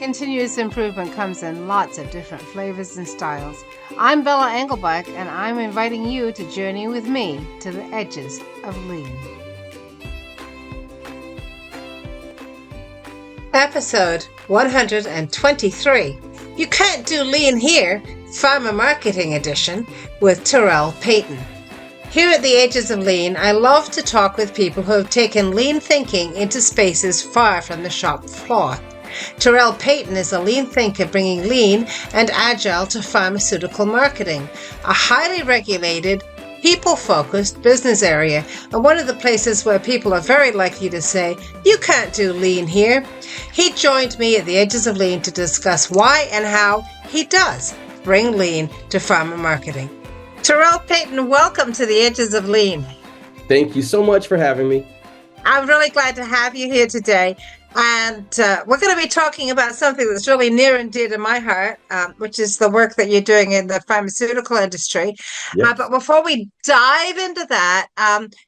Continuous improvement comes in lots of different flavors and styles. I'm Bella Engelbach, and I'm inviting you to journey with me to the edges of lean. Episode 123. You Can't Do Lean Here, Pharma Marketing Edition with Tirrell Payton. Here at the Edges of Lean, I love to talk with people who have taken lean thinking into spaces far from the shop floor. Tirrell Payton is a lean thinker bringing lean and agile to pharmaceutical marketing, a highly regulated, people-focused business area, and one of the places where people are very likely to say, "You can't do lean here." He joined me at the Edges of Lean to discuss why and how he does bring lean to pharma marketing. Tirrell Payton, welcome to the Edges of Lean. Thank you so much for having me. I'm really glad to have you here today. And we're going to be talking about something that's really near and dear to my heart, which is the work that you're doing in the pharmaceutical industry. Yes. But before we dive into that,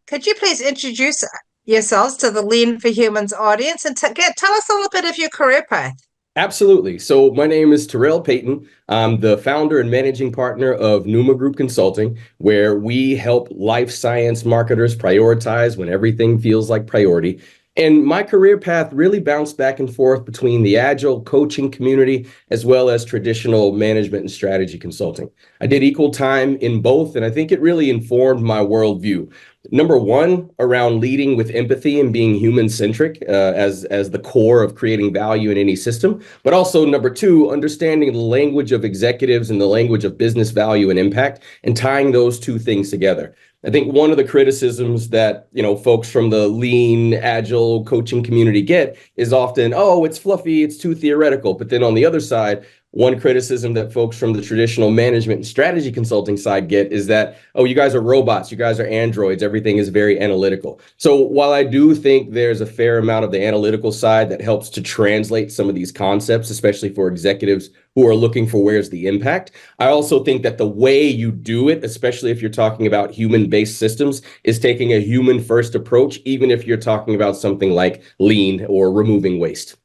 could you please introduce yourselves to the Lean for Humans audience and tell us a little bit of your career path? Absolutely. So my name is Tirrell Payton. I'm the founder and managing partner of Nooma Group Consulting, where we help life science marketers prioritize when everything feels like priority. And my career path really bounced back and forth between the agile coaching community as well as traditional management and strategy consulting. I did equal time in both, and I think it really informed my worldview. Number one, around leading with empathy and being human-centric as the core of creating value in any system. But also number two, understanding the language of executives and the language of business value and impact and tying those two things together. I think one of the criticisms that, folks from the lean, agile coaching community get is often, oh, it's fluffy, it's too theoretical. But then on the other side, one criticism that folks from the traditional management and strategy consulting side get is that, oh, you guys are robots, you guys are androids, everything is very analytical. So while I do think there's a fair amount of the analytical side that helps to translate some of these concepts, especially for executives who are looking for where's the impact, I also think that the way you do it, especially if you're talking about human-based systems, is taking a human-first approach, even if you're talking about something like lean or removing waste.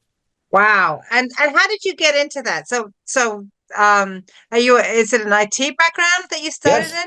Wow. And how did you get into that? So is it an IT background that you started Yes.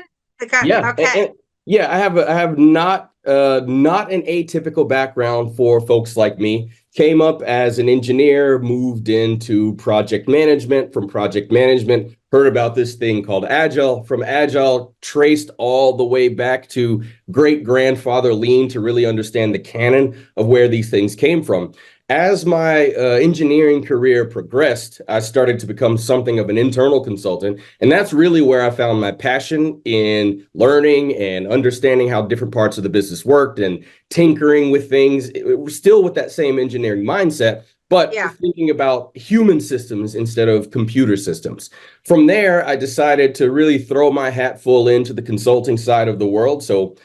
in? Yeah. Okay. I have not an atypical background for folks like me. Came up as an engineer, moved into project management. From project management, heard about this thing called agile. From agile, traced all the way back to great grandfather lean to really understand the canon of where these things came from. As my engineering career progressed, I started to become something of an internal consultant. And that's really where I found my passion in learning and understanding how different parts of the business worked and tinkering with things. It was still with that same engineering mindset, but thinking about human systems instead of computer systems. From there, I decided to really throw my hat full into the consulting side of the world. So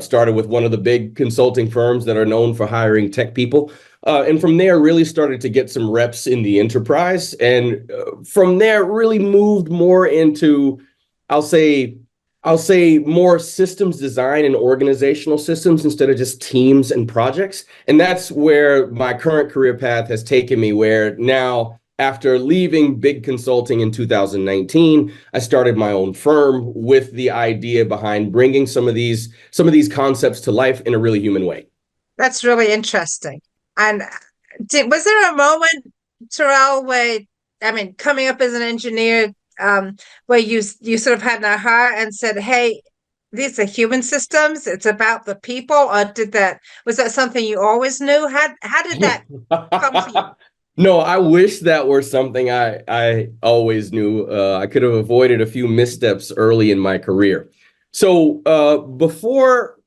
started with one of the big consulting firms that are known for hiring tech people. And from there, really started to get some reps in the enterprise. And from there, really moved more into, I'll say more systems design and organizational systems instead of just teams and projects. And that's where my current career path has taken me, where now, after leaving big consulting in 2019, I started my own firm with the idea behind bringing some of these concepts to life in a really human way. That's really interesting. And was there a moment, Tirrell, where, coming up as an engineer, where you sort of had an aha and said, hey, these are human systems, it's about the people? Or was that something you always knew? How did that come for you? No, I wish that were something I always knew. I could have avoided a few missteps early in my career. So before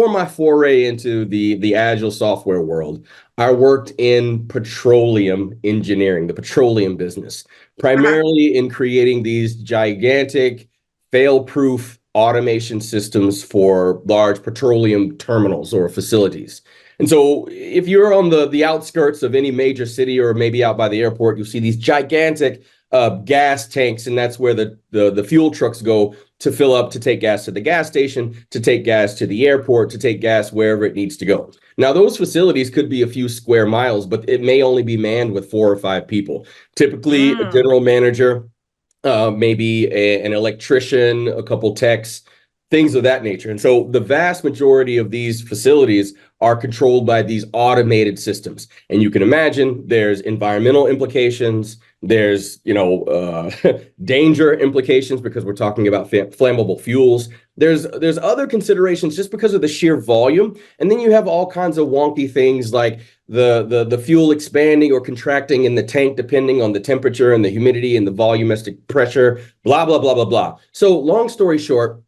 my foray into the agile software world, I worked in petroleum engineering, the petroleum business, primarily in creating these gigantic, fail-proof automation systems for large petroleum terminals or facilities. And so if you're on the outskirts of any major city or maybe out by the airport, you'll see these gigantic gas tanks, and that's where the fuel trucks go to fill up, to take gas to the gas station, to take gas to the airport, to take gas wherever it needs to go. Now, those facilities could be a few square miles, but it may only be manned with 4 or 5 people. Typically, a general manager, maybe an electrician, a couple techs, things of that nature. And so the vast majority of these facilities are controlled by these automated systems. And you can imagine there's environmental implications, there's, danger implications because we're talking about flammable fuels. There's other considerations just because of the sheer volume. And then you have all kinds of wonky things like the fuel expanding or contracting in the tank, depending on the temperature and the humidity and the volumetric pressure, blah, blah, blah, blah, blah. So long story short,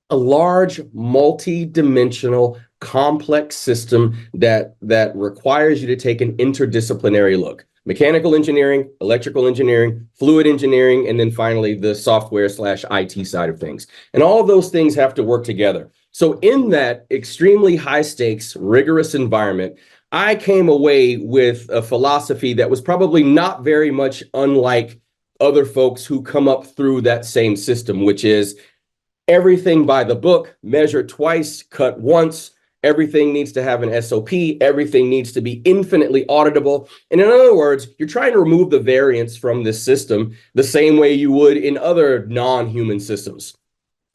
a large, multi-dimensional, complex system that requires you to take an interdisciplinary look. Mechanical engineering, electrical engineering, fluid engineering, and then finally the software/IT side of things. And all of those things have to work together. So in that extremely high stakes, rigorous environment, I came away with a philosophy that was probably not very much unlike other folks who come up through that same system, which is everything by the book, measure twice, cut once. Everything needs to have an SOP. Everything needs to be infinitely auditable. And in other words, you're trying to remove the variance from this system the same way you would in other non-human systems.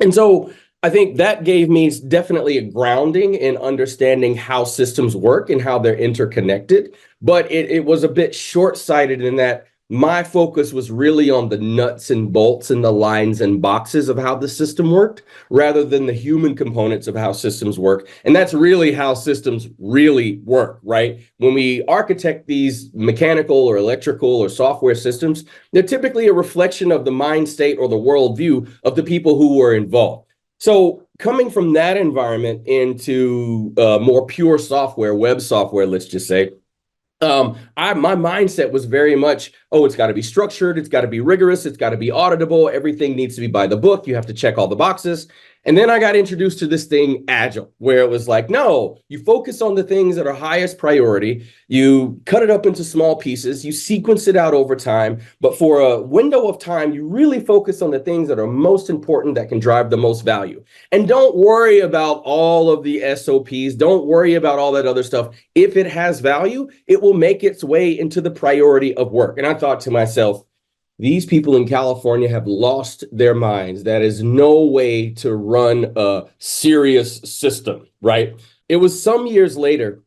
And so I think that gave me definitely a grounding in understanding how systems work and how they're interconnected. But it was a bit short-sighted in that my focus was really on the nuts and bolts and the lines and boxes of how the system worked, rather than the human components of how systems work. And that's really how systems really work, right? When we architect these mechanical or electrical or software systems, they're typically a reflection of the mind state or the worldview of the people who were involved. So coming from that environment into more pure software, web software, let's just say, my mindset was very much, it's got to be structured, it's got to be rigorous, it's got to be auditable, everything needs to be by the book, you have to check all the boxes. And then I got introduced to this thing, agile, where it was like, no, you focus on the things that are highest priority, you cut it up into small pieces, you sequence it out over time, but for a window of time, you really focus on the things that are most important that can drive the most value. And don't worry about all of the SOPs, don't worry about all that other stuff. If it has value, it will make its way into the priority of work. And I thought to myself, these people in California have lost their minds. That is no way to run a serious system, right? It was some years later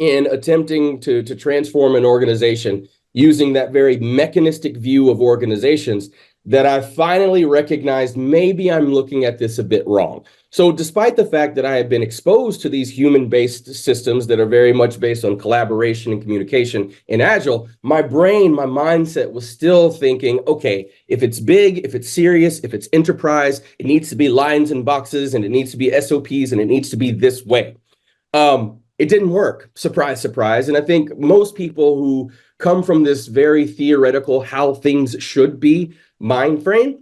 in attempting to transform an organization using that very mechanistic view of organizations that I finally recognized maybe I'm looking at this a bit wrong. So despite the fact that I had been exposed to these human-based systems that are very much based on collaboration and communication in Agile, my brain, my mindset was still thinking, okay, if it's big, if it's serious, if it's enterprise, it needs to be lines and boxes and it needs to be SOPs and it needs to be this way. It didn't work. Surprise, surprise. And I think most people who come from this very theoretical how things should be mind frame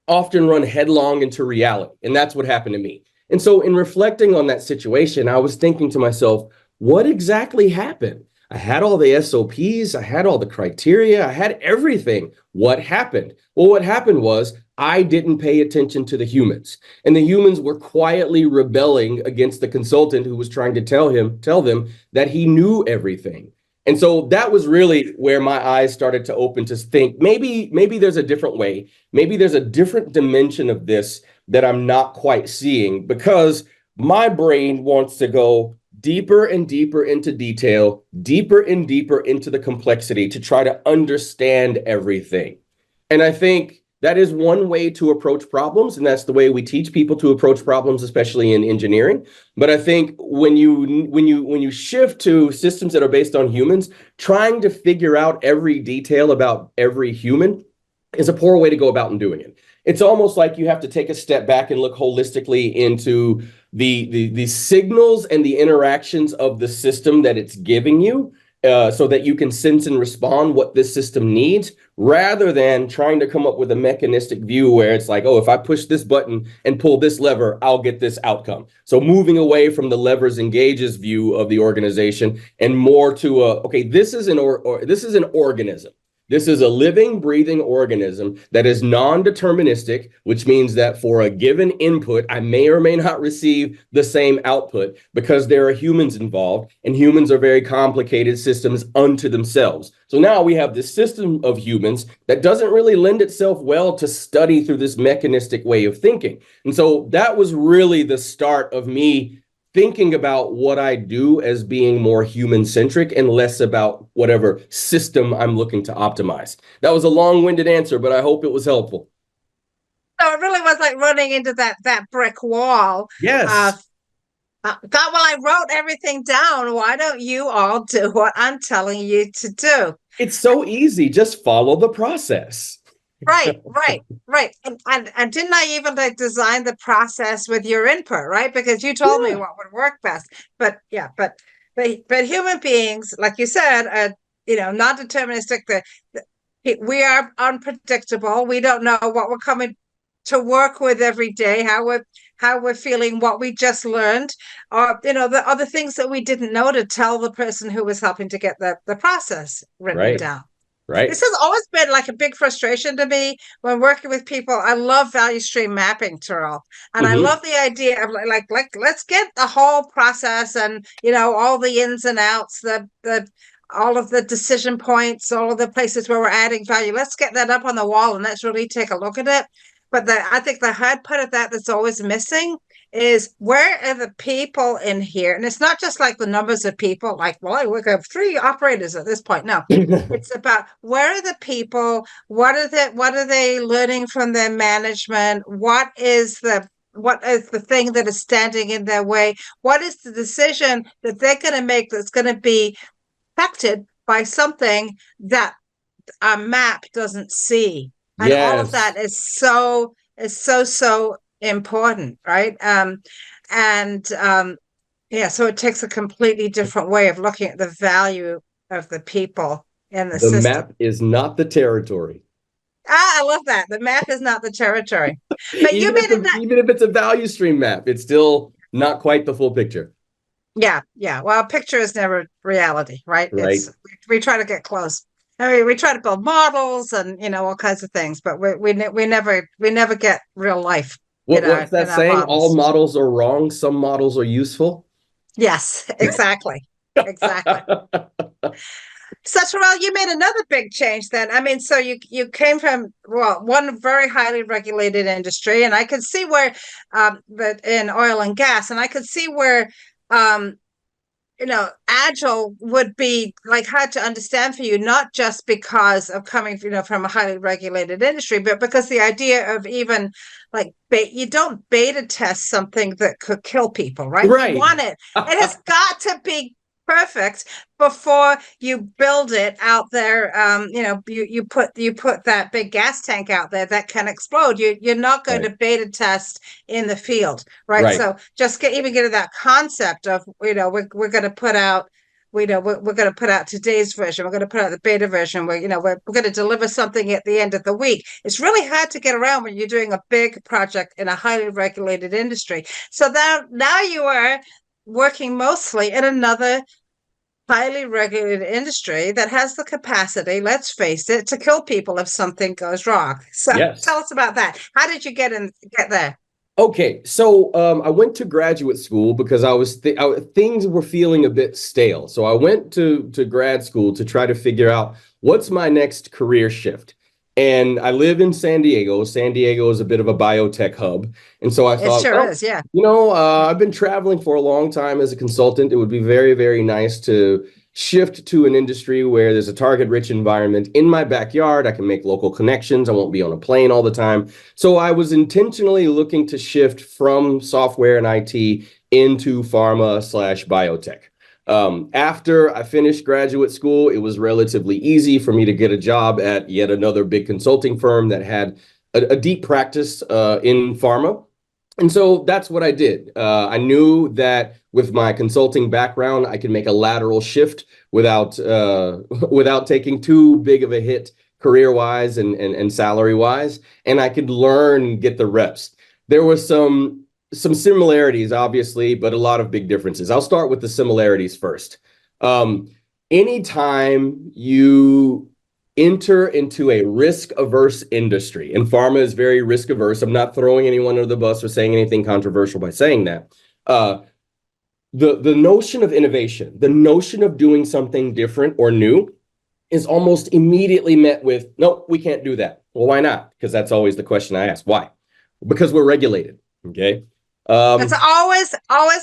often run headlong into reality. And that's what happened to me. And so in reflecting on that situation, I was thinking to myself, what exactly happened? I had all the SOPs, I had all the criteria, I had everything. What happened? Well, what happened was I didn't pay attention to the humans. And the humans were quietly rebelling against the consultant who was trying to tell them that he knew everything. And so that was really where my eyes started to open to think, maybe there's a different way. Maybe there's a different dimension of this that I'm not quite seeing, because my brain wants to go deeper and deeper into detail, deeper and deeper into the complexity to try to understand everything. And I think that is one way to approach problems, and that's the way we teach people to approach problems, especially in engineering. But I think when you shift to systems that are based on humans, trying to figure out every detail about every human is a poor way to go about and doing it. It's almost like you have to take a step back and look holistically into the signals and the interactions of the system that it's giving you, so that you can sense and respond what this system needs, rather than trying to come up with a mechanistic view where it's like, if I push this button and pull this lever, I'll get this outcome. So moving away from the levers and gauges view of the organization and more to this is an organism. This is a living, breathing organism that is non-deterministic, which means that for a given input, I may or may not receive the same output because there are humans involved, and humans are very complicated systems unto themselves. So now we have this system of humans that doesn't really lend itself well to study through this mechanistic way of thinking. And so that was really the start of me thinking about what I do as being more human-centric and less about whatever system I'm looking to optimize. That was a long-winded answer, but I hope it was helpful. So it really was like running into that brick wall. Yes. Thought, well, I wrote everything down. Why don't you all do what I'm telling you to do? It's so easy. Just follow the process. Right. And didn't I even like design the process with your input, right? Because you told me what would work best. But yeah, but human beings, like you said, not deterministic. We are unpredictable. We don't know what we're coming to work with every day, how we're feeling, what we just learned, or the other things that we didn't know to tell the person who was helping to get the process written down. Right. This has always been like a big frustration to me when working with people. I love value stream mapping, Tirrell. And I love the idea of like let's get the whole process and, all the ins and outs, the all of the decision points, all of the places where we're adding value. Let's get that up on the wall and let's really take a look at it. But I think the hard part of that's always missing is, where are the people in here? And it's not just like the numbers of people, like, well, I work have 3 operators at this point. No, it's about, where are the people? What are they learning from their management? What is the thing that is standing in their way? What is the decision that they're going to make that's going to be affected by something that a map doesn't see? And all of that is so important, right? So it takes a completely different way of looking at the value of the people in the system. The map is not the territory. I love that. The map is not the territory. But even if it's a value stream map, it's still not quite the full picture. Yeah. Well, a picture is never reality, right? We try to get close. I mean, we try to build models and all kinds of things, but we never get real life. What's that saying? All models are wrong. Some models are useful. Yes, exactly. Exactly. So, Tirrell, you made another big change then. I mean, so you came from, one very highly regulated industry, and I could see where, but in oil and gas, and I could see where, agile would be like hard to understand for you, not just because of coming, from a highly regulated industry, but because the idea of even like you don't beta test something that could kill people, right? Right. You want it. It has got to be perfect before you build it out there. You put that big gas tank out there that can explode. You're not going to beta test in the field, right? So just get to that concept of, we're going to put out, we're going to put out today's version. We're going to put out the beta version where, we're going to deliver something at the end of the week. It's really hard to get around when you're doing a big project in a highly regulated industry. So now you are working mostly in another highly regulated industry that has the capacity, let's face it, to kill people if something goes wrong. So tell us about that. How did you get there? Okay, so I went to graduate school because things were feeling a bit stale. So I went to grad school to try to figure out what's my next career shift. And I live in San Diego. San Diego is a bit of a biotech hub. And so I thought, it sure is, yeah. I've been traveling for a long time as a consultant. It would be very, very nice to shift to an industry where there's a target-rich environment in my backyard. I can make local connections. I won't be on a plane all the time. So I was intentionally looking to shift from software and IT into pharma/biotech. After I finished graduate school, it was relatively easy for me to get a job at yet another big consulting firm that had a deep practice in pharma. And so that's what I did. I knew that with my consulting background, I could make a lateral shift without taking too big of a hit career-wise and salary-wise, and I could learn, get the reps. There was some similarities, obviously, but a lot of big differences. I'll start with the similarities first. Anytime you enter into a risk-averse industry. And pharma is very risk-averse. I'm not throwing anyone under the bus or saying anything controversial by saying that. The notion of innovation, the notion of doing something different or new is almost immediately met with, nope, we can't do that. Well, why not? Because that's always the question I ask. Why? Because we're regulated. Okay. That's always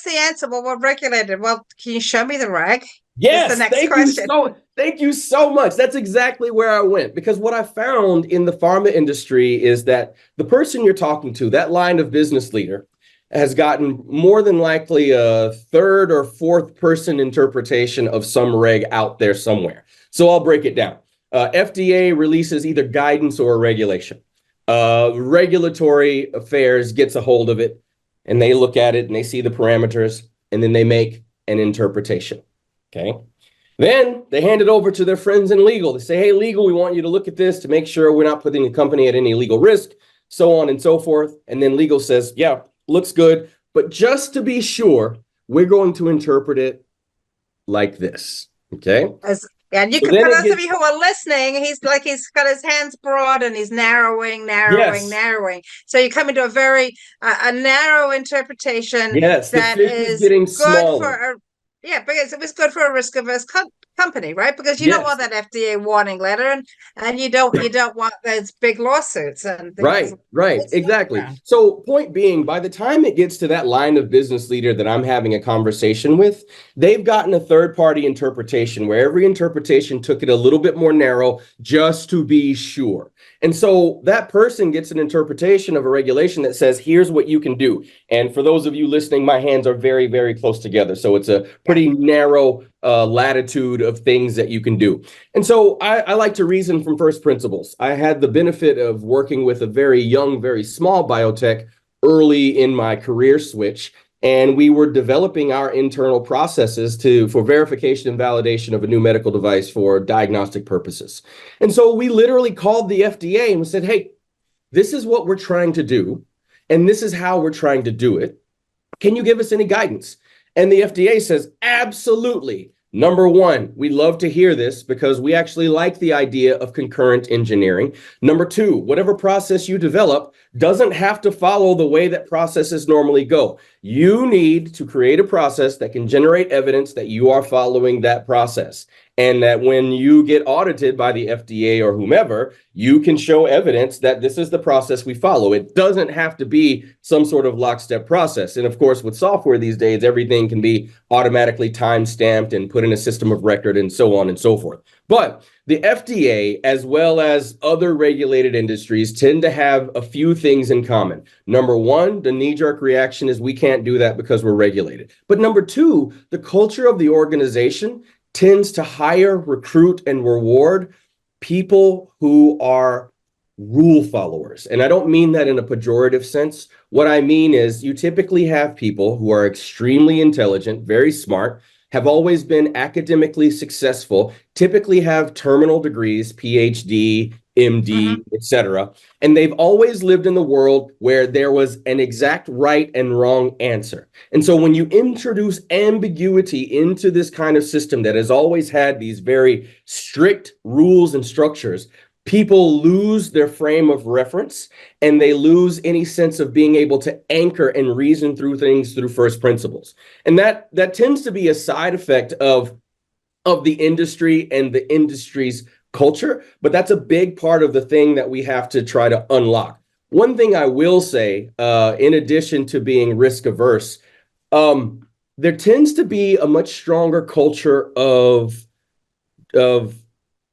the answer. Well, we're regulated. Well, can you show me the reg? Yes, the next question. Thank you so much. That's exactly where I went, because what I found in the pharma industry is that the person you're talking to, that line of business leader, has gotten more than likely a third or fourth person interpretation of some reg out there somewhere. So I'll break it down. FDA releases either guidance or a regulation. Regulatory affairs gets a hold of it, and they look at it and they see the parameters, and then they make an interpretation. Okay. Then they hand it over to their friends in legal. They say, hey, legal, we want you to look at this to make sure we're not putting the company at any legal risk, so on and so forth. And then legal says, yeah, looks good. But just to be sure, we're going to interpret it like this. Okay. And you can, for those of you who are listening, he's got his hands broad and he's narrowing. So you come into a very a narrow interpretation. Yes, that is getting good smaller. because it was good for a risk-averse company, right? Because you don't want that FDA warning letter, and you don't want those big lawsuits and things. Right, exactly. So point being, by the time it gets to that line of business leader that I'm having a conversation with, they've gotten a third-party interpretation where every interpretation took it a little bit more narrow just to be sure. And so that person gets an interpretation of a regulation that says, here's what you can do. And for those of you listening, my hands are very, very close together. So it's a pretty narrow latitude of things that you can do. And so I like to reason from first principles. I had the benefit of working with a very young, very small biotech early in my career switch. And we were developing our internal processes for verification and validation of a new medical device for diagnostic purposes. And so we literally called the FDA and we said, hey, this is what we're trying to do, and this is how we're trying to do it. Can you give us any guidance? And the FDA says, absolutely. Number one, we love to hear this because we actually like the idea of concurrent engineering. Number two, whatever process you develop doesn't have to follow the way that processes normally go. You need to create a process that can generate evidence that you are following that process, and that when you get audited by the FDA or whomever, you can show evidence that this is the process we follow. It doesn't have to be some sort of lockstep process. And of course, with software these days, everything can be automatically time-stamped and put in a system of record and so on and so forth. But the FDA, as well as other regulated industries, tend to have a few things in common. Number one, the knee-jerk reaction is we can't do that because we're regulated. But number two, the culture of the organization tends to hire, recruit, and reward people who are rule followers. And I don't mean that in a pejorative sense. What I mean is you typically have people who are extremely intelligent, very smart, have always been academically successful, typically have terminal degrees, PhD, MD, etc. And they've always lived in the world where there was an exact right and wrong answer. And so when you introduce ambiguity into this kind of system that has always had these very strict rules and structures, people lose their frame of reference and they lose any sense of being able to anchor and reason through things through first principles. And that tends to be a side effect of the industry and the industry's culture, but that's a big part of the thing that we have to try to unlock. One thing I will say, in addition to being risk averse, there tends to be a much stronger culture of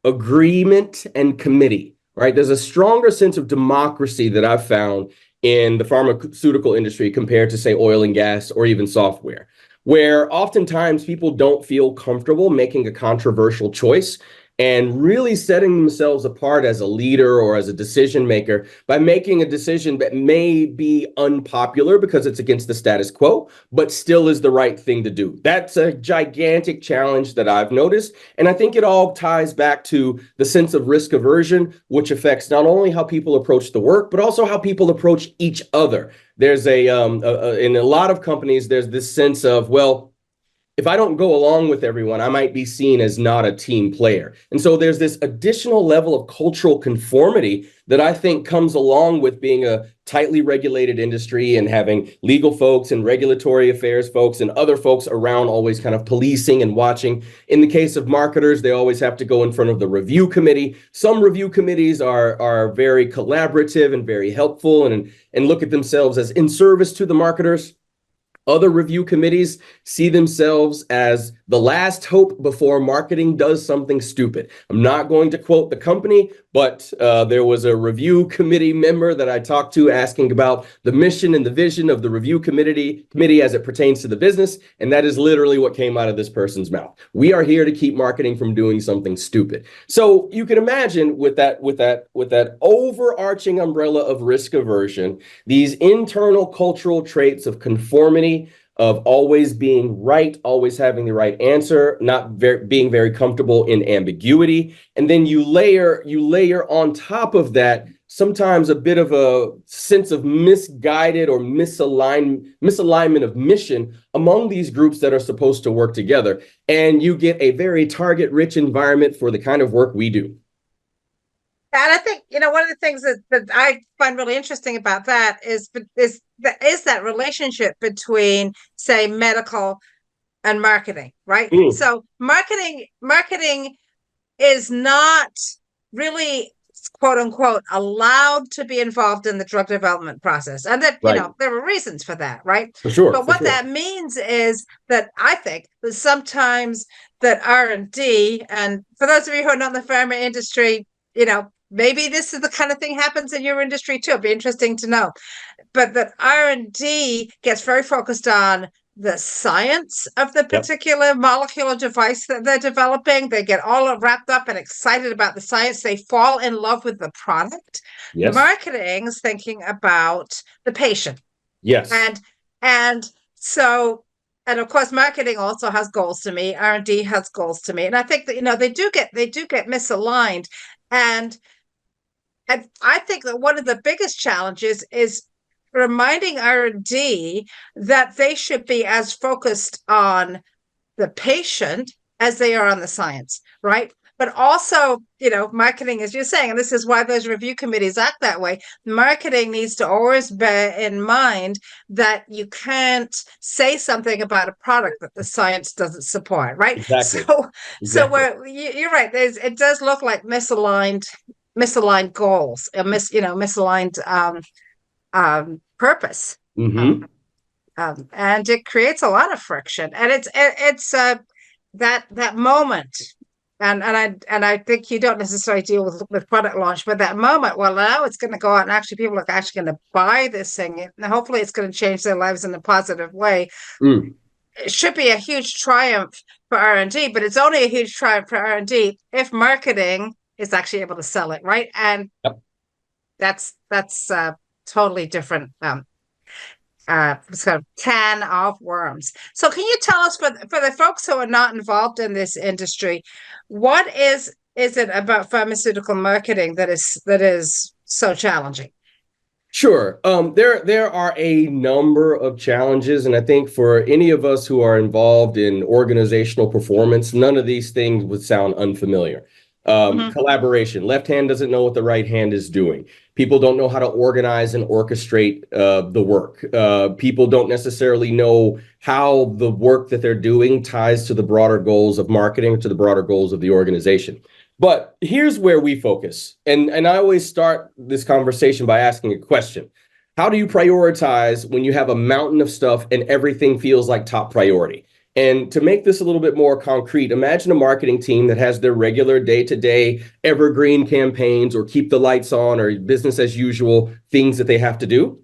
agreement and committee, right? There's a stronger sense of democracy that I've found in the pharmaceutical industry compared to, say, oil and gas or even software, where oftentimes people don't feel comfortable making a controversial choice and really setting themselves apart as a leader or as a decision maker by making a decision that may be unpopular because it's against the status quo, but still is the right thing to do. That's a gigantic challenge that I've noticed. And I think it all ties back to the sense of risk aversion, which affects not only how people approach the work, but also how people approach each other. There's in a lot of companies, there's this sense of, well, if I don't go along with everyone, I might be seen as not a team player. And so there's this additional level of cultural conformity that I think comes along with being a tightly regulated industry and having legal folks and regulatory affairs folks and other folks around always kind of policing and watching. In the case of marketers, they always have to go in front of the review committee. Some review committees are very collaborative and very helpful and look at themselves as in service to the marketers. Other review committees see themselves as the last hope before marketing does something stupid. I'm not going to quote the company, but there was a review committee member that I talked to asking about the mission and the vision of the review committee as it pertains to the business. And that is literally what came out of this person's mouth. We are here to keep marketing from doing something stupid. So you can imagine with that overarching umbrella of risk aversion, these internal cultural traits of conformity, of always being right, always having the right answer, not being very comfortable in ambiguity. And then you layer on top of that sometimes a bit of a sense of misguided or misalignment of mission among these groups that are supposed to work together. And you get a very target-rich environment for the kind of work we do. And I think, one of the things that I find really interesting about that is that relationship between, say, medical and marketing, right? So marketing is not really, quote unquote, allowed to be involved in the drug development process. And that, there are reasons for that, right? For sure. But what that means is that I think that sometimes that R&D, and for those of you who are not in the pharma industry, maybe this is the kind of thing happens in your industry too. It'd be interesting to know. But that R&D gets very focused on the science of the particular molecule or device that they're developing. They get all wrapped up and excited about the science. They fall in love with the product. Yes. Marketing is thinking about the patient. Yes. And so, and of course, marketing also has goals to meet. R&D has goals to meet. And I think that, they do get misaligned. And I think that one of the biggest challenges is reminding R&D that they should be as focused on the patient as they are on the science, right? But also, marketing, as you're saying, and this is why those review committees act that way, marketing needs to always bear in mind that you can't say something about a product that the science doesn't support, right? Exactly. So you're right. It does look like misaligned goals, misaligned purpose, and it creates a lot of friction. And it's that moment, and I think you don't necessarily deal with product launch, but that moment, well, now it's going to go out and actually people are actually going to buy this thing, and hopefully it's going to change their lives in a positive way. It should be a huge triumph for R&D, but it's only a huge triumph for R&D if marketing is actually able to sell it, right? And that's totally different sort of can of worms. So can you tell us, for the folks who are not involved in this industry, what is it about pharmaceutical marketing that is so challenging? Sure. There are a number of challenges, and I think for any of us who are involved in organizational performance, none of these things would sound unfamiliar. Collaboration. Left hand doesn't know what the right hand is doing. People don't know how to organize and orchestrate the work. People don't necessarily know how the work that they're doing ties to the broader goals of marketing, to the broader goals of the organization. But here's where we focus. And I always start this conversation by asking a question. How do you prioritize when you have a mountain of stuff and everything feels like top priority? And to make this a little bit more concrete, imagine a marketing team that has their regular day-to-day evergreen campaigns or keep the lights on or business as usual things that they have to do.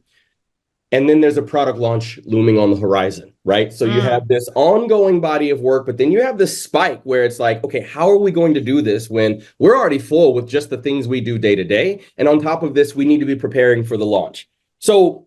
And then there's a product launch looming on the horizon, right? So you have this ongoing body of work, but then you have this spike where it's like, okay, how are we going to do this when we're already full with just the things we do day to day? And on top of this, we need to be preparing for the launch. So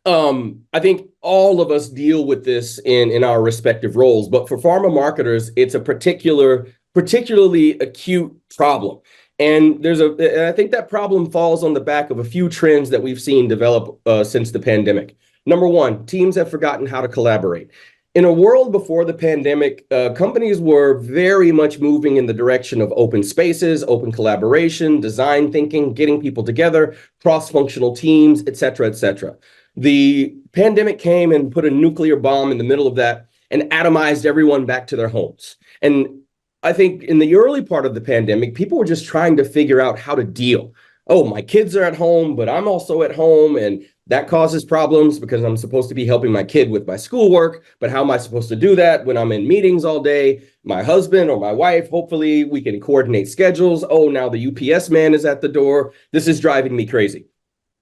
I think all of us deal with this in our respective roles, but for pharma marketers, it's a particularly acute problem. And I think that problem falls on the back of a few trends that we've seen develop since the pandemic. Number one, teams have forgotten how to collaborate. In a world before the pandemic, companies were very much moving in the direction of open spaces, open collaboration, design thinking, getting people together, cross-functional teams, et cetera, et cetera. The pandemic came and put a nuclear bomb in the middle of that and atomized everyone back to their homes. And I think in the early part of the pandemic, people were just trying to figure out how to deal. Oh, my kids are at home, but I'm also at home, and that causes problems because I'm supposed to be helping my kid with my schoolwork, but how am I supposed to do that when I'm in meetings all day? My husband or my wife, hopefully we can coordinate schedules. Oh, now the UPS man is at the door. This is driving me crazy.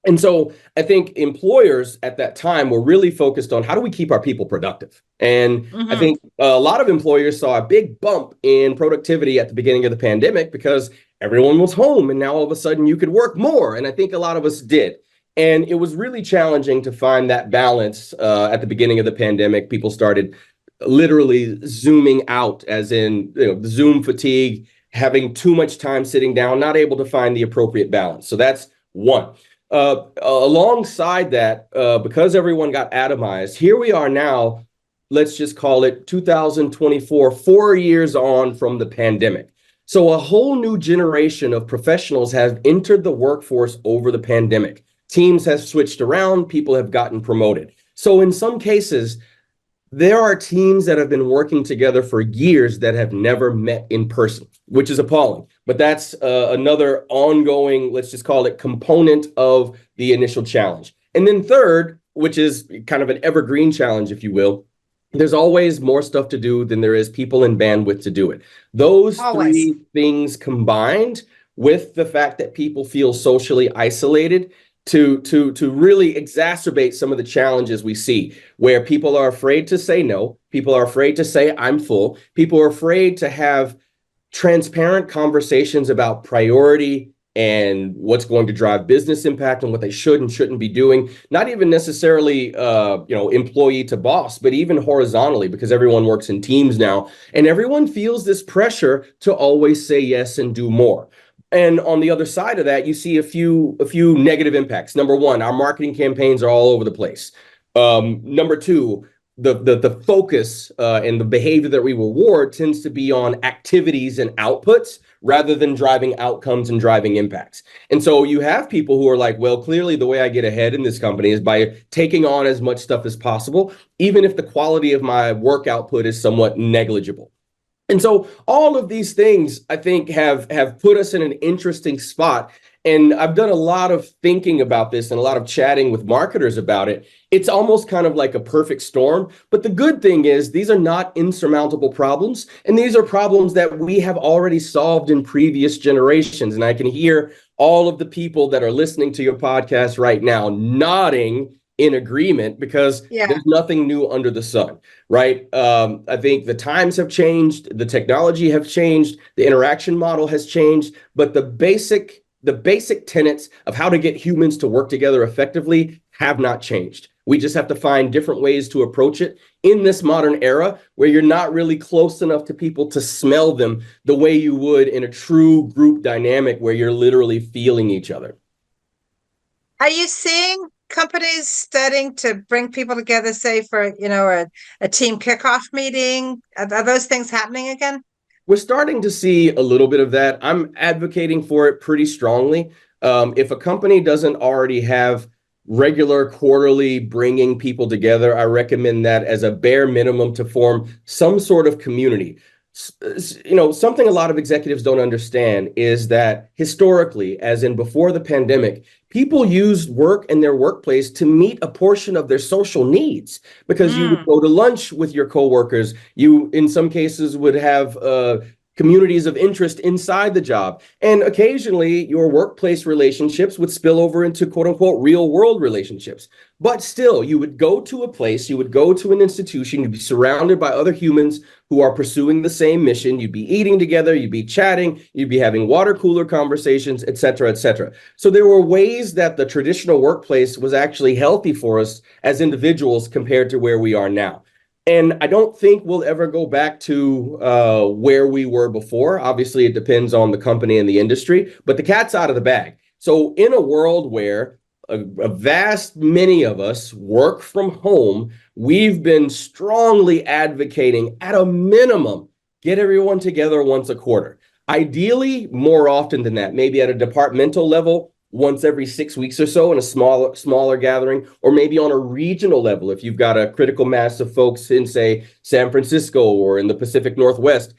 And so I think employers at that time were really focused on how do we keep our people productive? And I think a lot of employers saw a big bump in productivity at the beginning of the pandemic because everyone was home and now all of a sudden you could work more. And I think a lot of us did. And it was really challenging to find that balance at the beginning of the pandemic. People started literally zooming out, as in, the Zoom fatigue, having too much time sitting down, not able to find the appropriate balance. So that's one. Alongside that, because everyone got atomized, here we are now, let's just call it 2024, 4 years on from the pandemic. So a whole new generation of professionals have entered the workforce over the pandemic. Teams have switched around, people have gotten promoted. So in some cases, there are teams that have been working together for years that have never met in person, which is appalling. But that's another ongoing, let's just call it, component of the initial challenge. And then third, which is kind of an evergreen challenge, if you will, there's always more stuff to do than there is people and bandwidth to do it. Those three things combined with the fact that people feel socially isolated to really exacerbate some of the challenges we see, where people are afraid to say no, people are afraid to say I'm full, people are afraid to have transparent conversations about priority and what's going to drive business impact and what they should and shouldn't be doing, not even necessarily employee to boss, but even horizontally, because everyone works in teams now and everyone feels this pressure to always say yes and do more. And on the other side of that, you see a few negative impacts. Number one, our marketing campaigns are all over the place. Number two, the focus and the behavior that we reward tends to be on activities and outputs rather than driving outcomes and driving impacts. And so you have people who are like, well, clearly the way I get ahead in this company is by taking on as much stuff as possible, even if the quality of my work output is somewhat negligible. And so all of these things, I think, have put us in an interesting spot. And I've done a lot of thinking about this and a lot of chatting with marketers about it. It's almost kind of like a perfect storm. But the good thing is these are not insurmountable problems. And these are problems that we have already solved in previous generations. And I can hear all of the people that are listening to your podcast right now nodding in agreement because there's nothing new under the sun, right? I think the times have changed, the technology have changed, the interaction model has changed, but the basic tenets of how to get humans to work together effectively have not changed. We just have to find different ways to approach it in this modern era where you're not really close enough to people to smell them the way you would in a true group dynamic where you're literally feeling each other. Are you seeing companies starting to bring people together, say for, a team kickoff meeting? Are those things happening again? We're starting to see a little bit of that. I'm advocating for it pretty strongly. If a company doesn't already have regular quarterly bringing people together, I recommend that as a bare minimum to form some sort of community. Something a lot of executives don't understand is that historically, as in before the pandemic, people used work in their workplace to meet a portion of their social needs because you would go to lunch with your coworkers. You, in some cases, would have communities of interest inside the job. And occasionally your workplace relationships would spill over into quote unquote real world relationships. But still, you would go to a place, you would go to an institution, you'd be surrounded by other humans who are pursuing the same mission. You'd be eating together, you'd be chatting, you'd be having water cooler conversations, et cetera, et cetera. So there were ways that the traditional workplace was actually healthy for us as individuals compared to where we are now. And I don't think we'll ever go back to where we were before. Obviously, it depends on the company and the industry, but the cat's out of the bag. So in a world where a vast many of us work from home, we've been strongly advocating at a minimum, get everyone together once a quarter. Ideally, more often than that, maybe at a departmental level, once every 6 weeks or so in a smaller gathering, or maybe on a regional level, if you've got a critical mass of folks in, say, San Francisco or in the Pacific Northwest,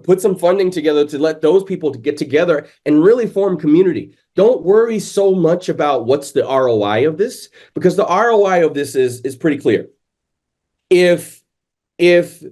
put some funding together to let those people to get together and really form community. Don't worry so much about what's the ROI of this, because the ROI of this is pretty clear. If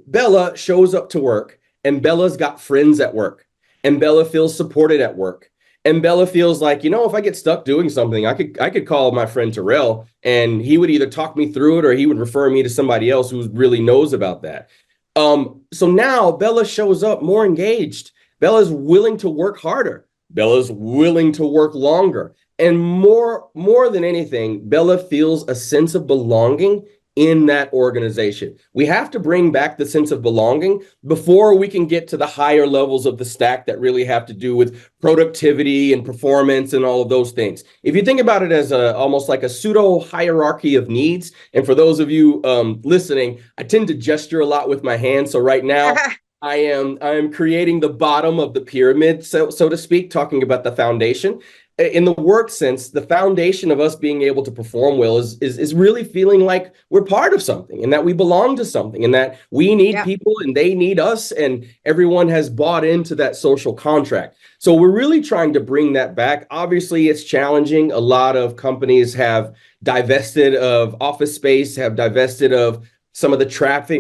Bella shows up to work and Bella's got friends at work and Bella feels supported at work, and Bella feels like, if I get stuck doing something, I could call my friend Tirrell and he would either talk me through it or he would refer me to somebody else who really knows about that. So now Bella shows up more engaged. Bella's willing to work harder. Bella's willing to work longer. And more than anything, Bella feels a sense of belonging in that organization. We have to bring back the sense of belonging before we can get to the higher levels of the stack that really have to do with productivity and performance and all of those things. If you think about it as almost like a pseudo hierarchy of needs, and for those of you listening, I tend to gesture a lot with my hands. So right now, I am creating the bottom of the pyramid, so to speak, talking about the foundation. In the work sense, the foundation of us being able to perform well is really feeling like we're part of something and that we belong to something and that we need people and they need us, and everyone has bought into that social contract. So we're really trying to bring that back. Obviously, it's challenging. A lot of companies have divested of office space, have divested of some of the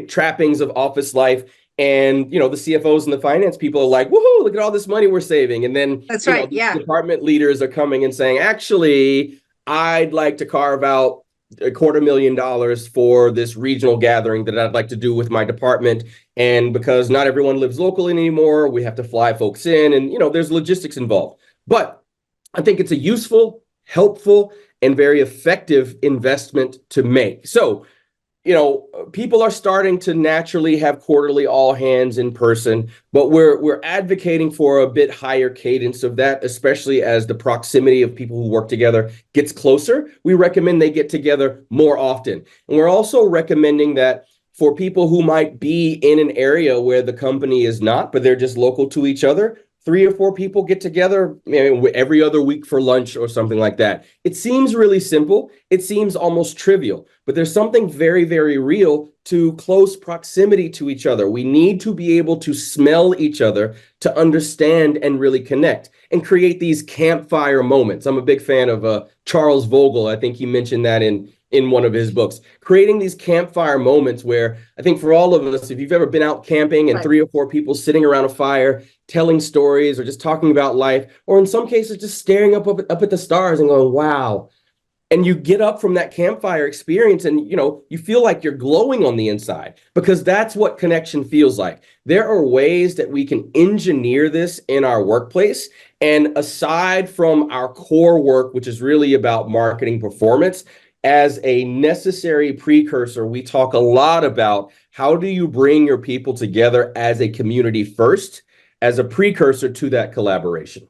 trappings of office life. And, the CFOs and the finance people are like, woohoo, look at all this money we're saving. And then that's right. Department leaders are coming and saying, actually, I'd like to carve out $250,000 for this regional gathering that I'd like to do with my department. And because not everyone lives locally anymore, we have to fly folks in and, there's logistics involved. But I think it's a useful, helpful, and very effective investment to make. So, people are starting to naturally have quarterly all hands in person, but we're advocating for a bit higher cadence of that, especially as the proximity of people who work together gets closer. We recommend they get together more often. And we're also recommending that for people who might be in an area where the company is not, but they're just local to each other, 3 or 4 people get together every other week for lunch or something like that. It seems really simple. It seems almost trivial, but there's something very, very real to close proximity to each other. We need to be able to smell each other to understand and really connect and create these campfire moments. I'm a big fan of Charles Vogel. I think he mentioned that in one of his books, creating these campfire moments where I think for all of us, if you've ever been out camping and 3 or 4 people sitting around a fire, telling stories or just talking about life, or in some cases, just staring up at the stars and going, wow. And you get up from that campfire experience and, you feel like you're glowing on the inside, because that's what connection feels like. There are ways that we can engineer this in our workplace. And aside from our core work, which is really about marketing performance, as a necessary precursor, we talk a lot about how do you bring your people together as a community first, as a precursor to that collaboration.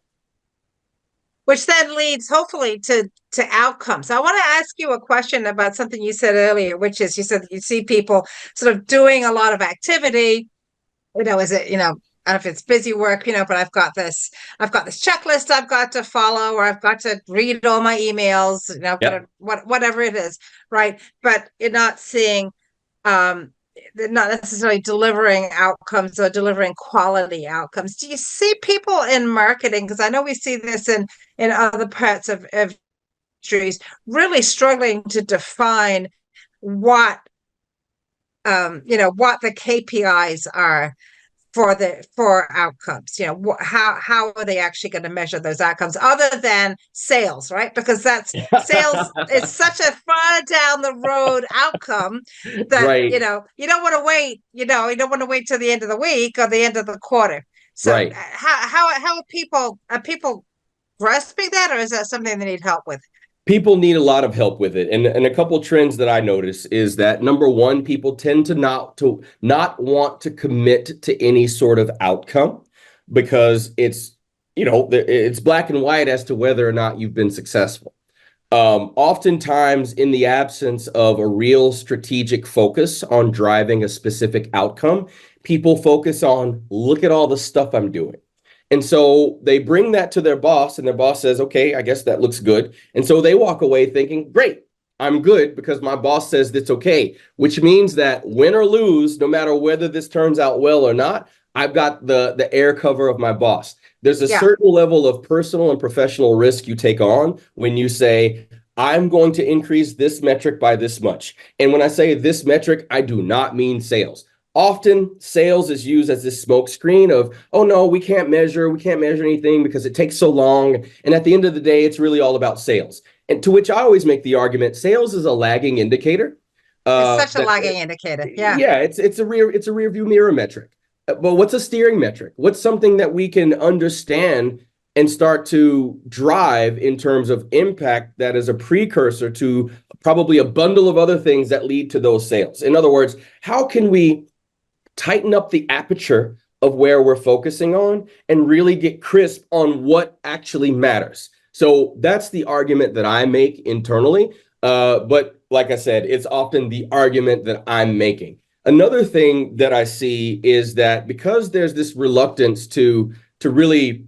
Which then leads hopefully to outcomes. I want to ask you a question about something you said earlier, which is you said that you see people sort of doing a lot of activity. Is it, I don't know if it's busy work, but I've got this checklist I've got to follow, or I've got to read all my emails, whatever it is, right? But you're not seeing, they're not necessarily delivering outcomes or delivering quality outcomes. Do you see people in marketing? Because I know we see this in other parts of industries really struggling to define what the KPIs are for outcomes. How are they actually going to measure those outcomes other than sales, right? Because that's sales is such a far down the road outcome that right. you don't want to wait. You don't want to wait till the end of the week or the end of the quarter. So right. How are people grasping that, or is that something they need help with? People need a lot of help with it. And a couple of trends that I notice is that, number one, people tend to not want to commit to any sort of outcome because it's black and white as to whether or not you've been successful. Oftentimes, in the absence of a real strategic focus on driving a specific outcome, people focus on, look at all the stuff I'm doing. And so they bring that to their boss, and their boss says, okay, I guess that looks good. And so they walk away thinking, great, I'm good because my boss says it's okay, which means that win or lose, no matter whether this turns out well or not, I've got the air cover of my boss. There's a certain level of personal and professional risk you take on when you say, I'm going to increase this metric by this much. And when I say this metric, I do not mean sales. Often sales is used as this smoke screen of, oh no, we can't measure anything because it takes so long. And at the end of the day, it's really all about sales. And to which I always make the argument, sales is a lagging indicator. It's such a lagging indicator. Yeah. Yeah, it's a rear view mirror metric. But what's a steering metric? What's something that we can understand and start to drive in terms of impact that is a precursor to probably a bundle of other things that lead to those sales? In other words, how can we tighten up the aperture of where we're focusing on and really get crisp on what actually matters? So that's the argument that I make internally. But like I said, it's often the argument that I'm making. Another thing that I see is that because there's this reluctance to really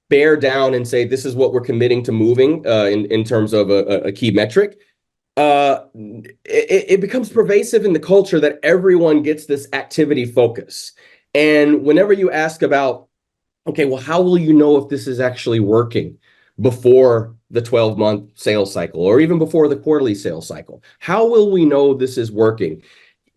bear down and say, this is what we're committing to moving in terms of a key metric, it becomes pervasive in the culture that everyone gets this activity focus. And whenever you ask about, okay, well, how will you know if this is actually working before the 12-month sales cycle or even before the quarterly sales cycle? How will we know this is working?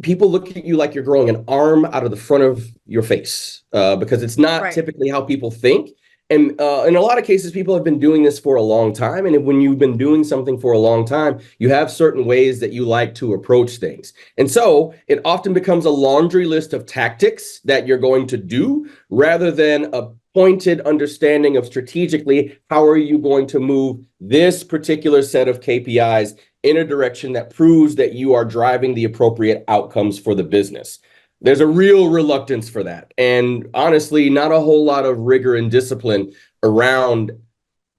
People look at you like you're growing an arm out of the front of your face because it's not typically how people think. And in a lot of cases, people have been doing this for a long time. And when you've been doing something for a long time, you have certain ways that you like to approach things. And so it often becomes a laundry list of tactics that you're going to do rather than a pointed understanding of strategically, how are you going to move this particular set of KPIs in a direction that proves that you are driving the appropriate outcomes for the business. There's a real reluctance for that. And honestly, not a whole lot of rigor and discipline around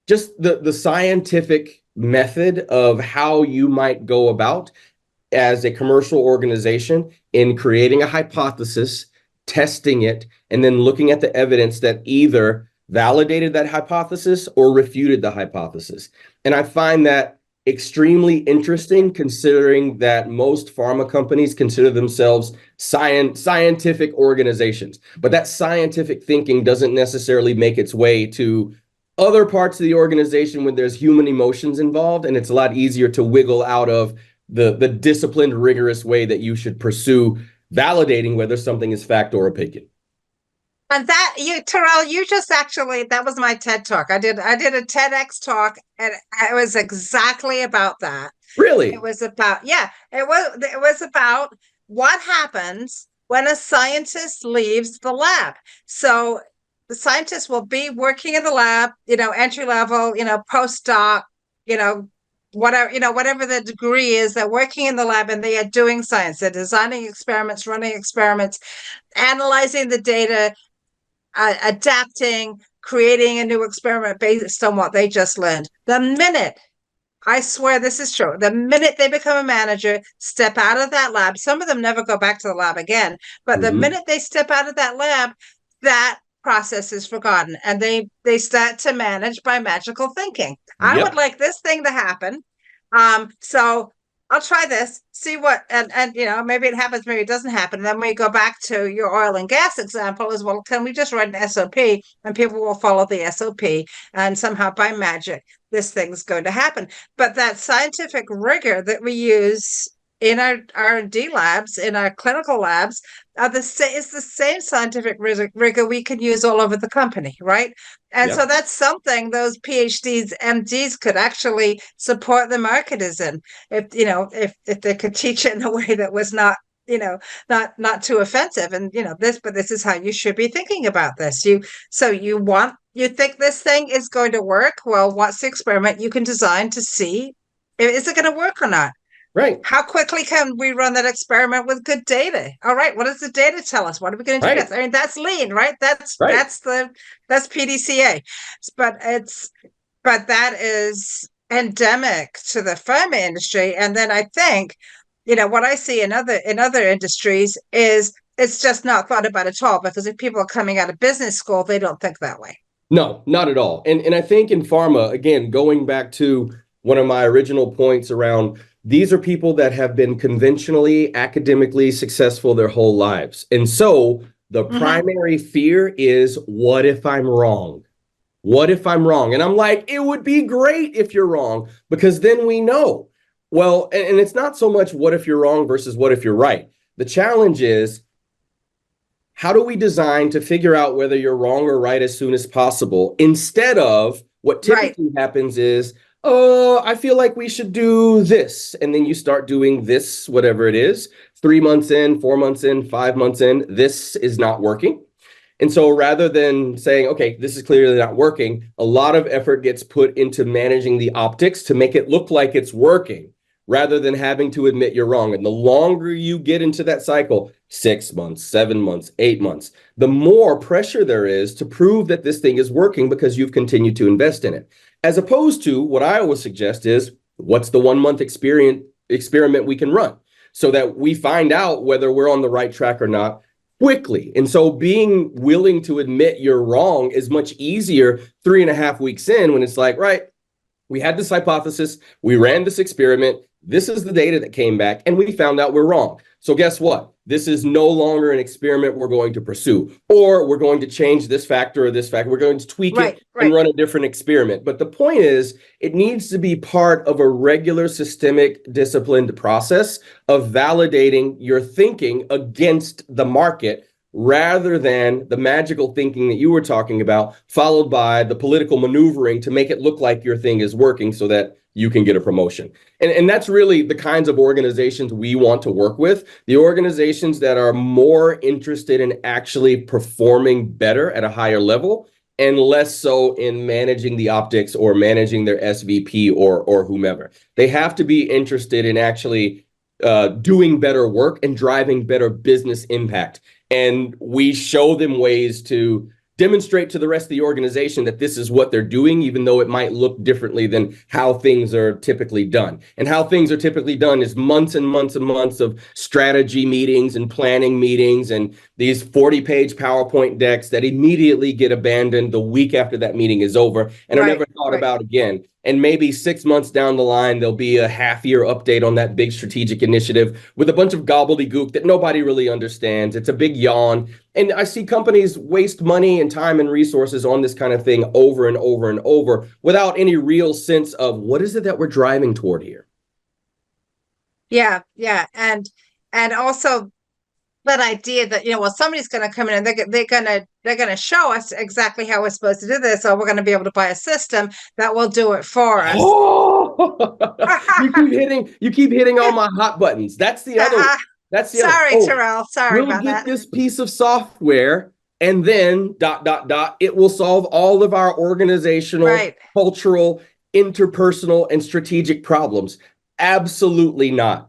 just the scientific method of how you might go about as a commercial organization in creating a hypothesis, testing it, and then looking at the evidence that either validated that hypothesis or refuted the hypothesis. And I find that extremely interesting, considering that most pharma companies consider themselves scientific organizations. But that scientific thinking doesn't necessarily make its way to other parts of the organization when there's human emotions involved, and it's a lot easier to wiggle out of the disciplined, rigorous way that you should pursue validating whether something is fact or opinion. And that Tirrell, you just actually, that was my TED talk. I did a TEDx talk, and it was exactly about that. Really? It was about, it was about what happens when a scientist leaves the lab. So the scientist will be working in the lab, entry level, postdoc, whatever the degree is, they're working in the lab and they are doing science. They're designing experiments, running experiments, analyzing the data, adapting, creating a new experiment based on what they just learned. The minute, I swear this is true, the minute they become a manager, step out of that lab, some of them never go back to the lab again, but the minute they step out of that lab, that process is forgotten and they start to manage by magical thinking. I would like this thing to happen. So I'll try this, see what, and maybe it happens, maybe it doesn't happen. And then we go back to your oil and gas example as well. Can we just write an SOP and people will follow the SOP and somehow by magic, this thing's going to happen. But that scientific rigor that we use in our R&D labs, in our clinical labs, is the same scientific rigor we can use all over the company, right? And so that's something those PhDs, MDs could actually support the marketers in, if they could teach it in a way that was not not too offensive. And this is how you should be thinking about this. You think this thing is going to work? Well, what's the experiment you can design to see is it going to work or not? Right. How quickly can we run that experiment with good data? All right. What does the data tell us? What are we going to do next? I mean, that's lean, right? That's PDCA. But that is endemic to the pharma industry. And then I think, what I see in other industries is it's just not thought about at all, because if people are coming out of business school, they don't think that way. No, not at all. And I think in pharma, again, going back to one of my original points around, these are people that have been conventionally academically successful their whole lives. And so the primary fear is, what if I'm wrong? What if I'm wrong? And I'm like, it would be great if you're wrong, because then we know. Well, and it's not so much what if you're wrong versus what if you're right. The challenge is, how do we design to figure out whether you're wrong or right as soon as possible, instead of what typically happens is, oh, I feel like we should do this. And then you start doing this, whatever it is, 3 months in, 4 months in, 5 months in, this is not working. And so rather than saying, okay, this is clearly not working, a lot of effort gets put into managing the optics to make it look like it's working, rather than having to admit you're wrong. And the longer you get into that cycle, 6 months, 7 months, 8 months, the more pressure there is to prove that this thing is working because you've continued to invest in it. As opposed to what I always suggest is, what's the 1 month experiment we can run so that we find out whether we're on the right track or not quickly. And so being willing to admit you're wrong is much easier 3.5 weeks in, when it's like, right, we had this hypothesis, we ran this experiment, this is the data that came back, and we found out we're wrong. So guess what? This is no longer an experiment we're going to pursue, or we're going to change this factor or this factor. We're going to tweak it and run a different experiment. But the point is, it needs to be part of a regular, systemic, disciplined process of validating your thinking against the market, rather than the magical thinking that you were talking about, followed by the political maneuvering to make it look like your thing is working so that you can get a promotion. And that's really the kinds of organizations we want to work with, the organizations that are more interested in actually performing better at a higher level, and less so in managing the optics or managing their SVP or whomever. They have to be interested in actually doing better work and driving better business impact. And we show them ways to demonstrate to the rest of the organization that this is what they're doing, even though it might look differently than how things are typically done. And how things are typically done is months and months and months of strategy meetings and planning meetings and these 40-page PowerPoint decks that immediately get abandoned the week after that meeting is over and are never thought about again. And maybe 6 months down the line, there'll be a half-year update on that big strategic initiative with a bunch of gobbledygook that nobody really understands. It's a big yawn. And I see companies waste money and time and resources on this kind of thing over and over and over without any real sense of what is it that we're driving toward here. Yeah. And also that idea that, somebody's going to come in and they're going to show us exactly how we're supposed to do this, or we're going to be able to buy a system that will do it for us. Oh! you keep hitting all my hot buttons. That's the other. That's the sorry, other. Tirrell. Sorry about that. We'll get this piece of software, and then ... It will solve all of our organizational, cultural, interpersonal, and strategic problems. Absolutely not.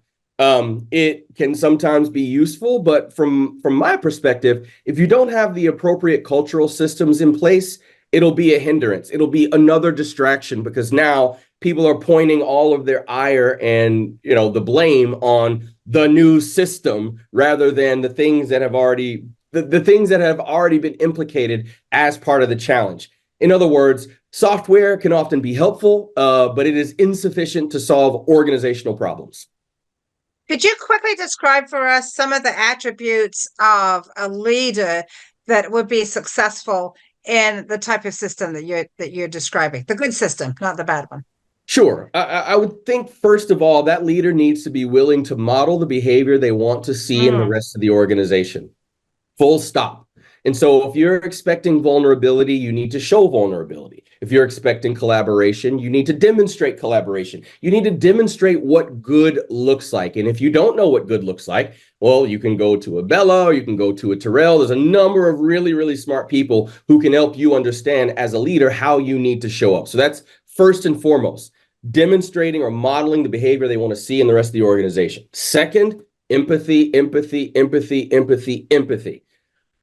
It can sometimes be useful, but from my perspective, if you don't have the appropriate cultural systems in place, it'll be a hindrance. It'll be another distraction, because now people are pointing all of their ire and the blame on the new system rather than the things that have already been implicated as part of the challenge. In other words, software can often be helpful, but it is insufficient to solve organizational problems. Could you quickly describe for us some of the attributes of a leader that would be successful in the type of system that you're describing? The good system, not the bad one. Sure. I would think, first of all, that leader needs to be willing to model the behavior they want to see in the rest of the organization. Full stop. And so if you're expecting vulnerability, you need to show vulnerability. If you're expecting collaboration, you need to demonstrate collaboration. You need to demonstrate what good looks like. And if you don't know what good looks like, well, you can go to a Bella or you can go to a Tirrell. There's a number of really, really smart people who can help you understand as a leader how you need to show up. So that's first and foremost, demonstrating or modeling the behavior they want to see in the rest of the organization. Second, empathy.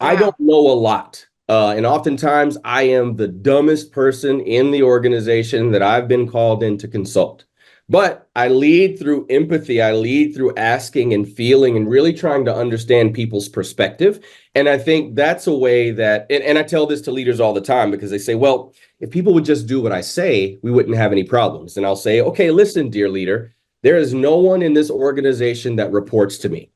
I don't know a lot And oftentimes I am the dumbest person in the organization that I've been called in to consult. But I lead through empathy. I lead through asking and feeling and really trying to understand people's perspective. And I think that's a way that, and I tell this to leaders all the time because they say, well, if people would just do what I say, we wouldn't have any problems. And I'll say, okay, listen, dear leader, there is no one in this organization that reports to me.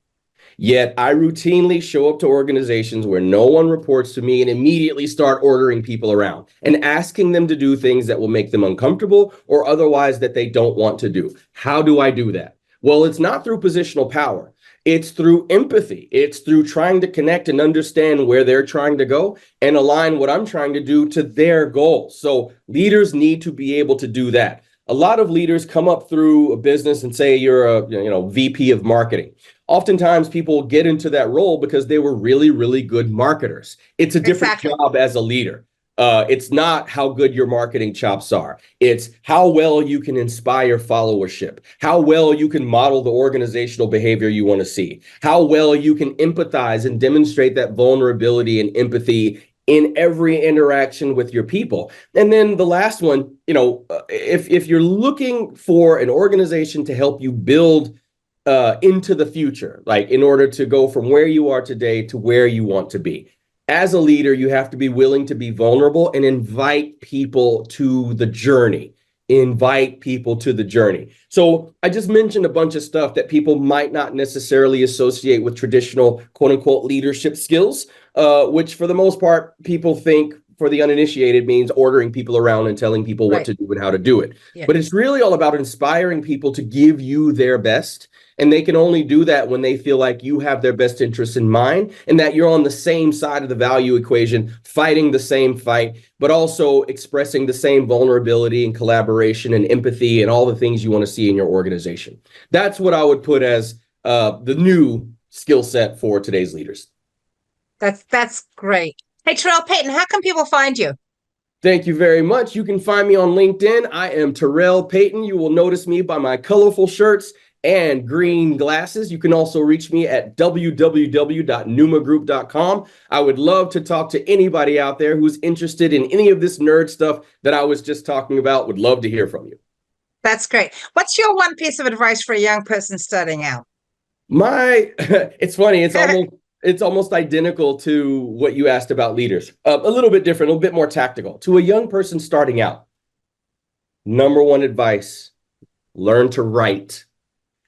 Yet I routinely show up to organizations where no one reports to me and immediately start ordering people around and asking them to do things that will make them uncomfortable or otherwise that they don't want to do. How do I do that? Well, it's not through positional power. It's through empathy. It's through trying to connect and understand where they're trying to go and align what I'm trying to do to their goals. So leaders need to be able to do that. A lot of leaders come up through a business and say you're a VP of marketing. Oftentimes people get into that role because they were really, really good marketers. It's a different job as a leader. It's not how good your marketing chops are. It's how well you can inspire followership, how well you can model the organizational behavior you want to see, how well you can empathize and demonstrate that vulnerability and empathy in every interaction with your people. And then the last one, if you're looking for an organization to help you build into the future, like in order to go from where you are today to where you want to be. As a leader, you have to be willing to be vulnerable and invite people to the journey. So I just mentioned a bunch of stuff that people might not necessarily associate with traditional quote unquote leadership skills, which for the most part, people think for the uninitiated means ordering people around and telling people what to do and how to do it. Yeah. But it's really all about inspiring people to give you their best. And they can only do that when they feel like you have their best interests in mind and that you're on the same side of the value equation, fighting the same fight, but also expressing the same vulnerability and collaboration and empathy and all the things you want to see in your organization. That's what I would put as the new skill set for today's leaders. That's great. Hey, Tirrell Payton, how can people find you? Thank you very much. You can find me on LinkedIn. I am Tirrell Payton. You will notice me by my colorful shirts and green glasses. You can also reach me at www.noomagroup.com. I would love to talk to anybody out there who's interested in any of this nerd stuff that I was just talking about. Would love to hear from you. That's great. What's your one piece of advice for a young person starting out? It's funny. It's almost identical to what you asked about leaders. A little bit different, a little bit more tactical. To a young person starting out, number one advice, learn to write.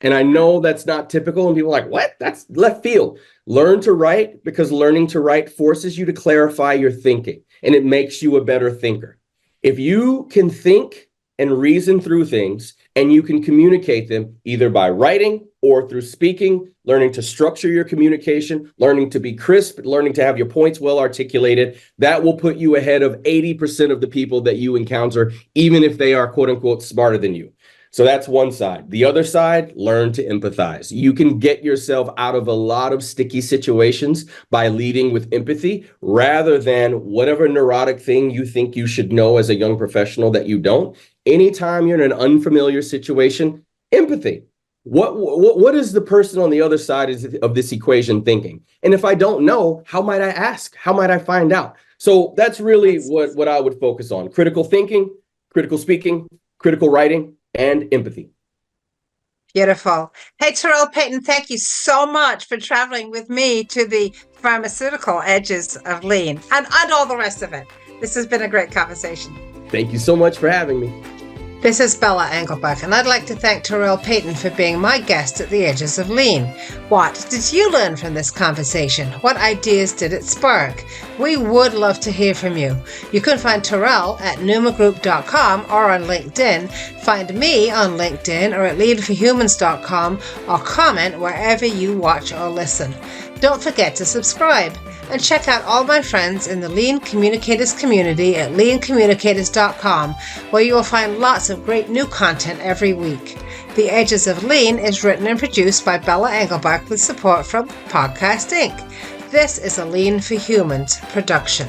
And I know that's not typical and people are like, what? That's left field. Learn to write because learning to write forces you to clarify your thinking and it makes you a better thinker. If you can think and reason through things and you can communicate them either by writing or through speaking, learning to structure your communication, learning to be crisp, learning to have your points well articulated, that will put you ahead of 80% of the people that you encounter, even if they are quote unquote smarter than you. So that's one side. The other side, learn to empathize. You can get yourself out of a lot of sticky situations by leading with empathy rather than whatever neurotic thing you think you should know as a young professional that you don't. Anytime you're in an unfamiliar situation, empathy. What is the person on the other side of this equation thinking? And if I don't know, how might I ask? How might I find out? So that's really what I would focus on. Critical thinking, critical speaking, critical writing, and empathy. Beautiful. Hey, Tirrell Payton, thank you so much for traveling with me to the pharmaceutical edges of lean and all the rest of it. This has been a great conversation. Thank you so much for having me. This is Bella Engelbach, and I'd like to thank Tirrell Payton for being my guest at the Edges of Lean. What did you learn from this conversation? What ideas did it spark? We would love to hear from you. You can find Tirrell at noomagroup.com or on LinkedIn. Find me on LinkedIn or at leadforhumans.com or comment wherever you watch or listen. Don't forget to subscribe and check out all my friends in the Lean Communicators community at leancommunicators.com, where you will find lots of great new content every week. The Edges of Lean is written and produced by Bella Engelbach with support from Podcast Inc. This is a Lean for Humans production.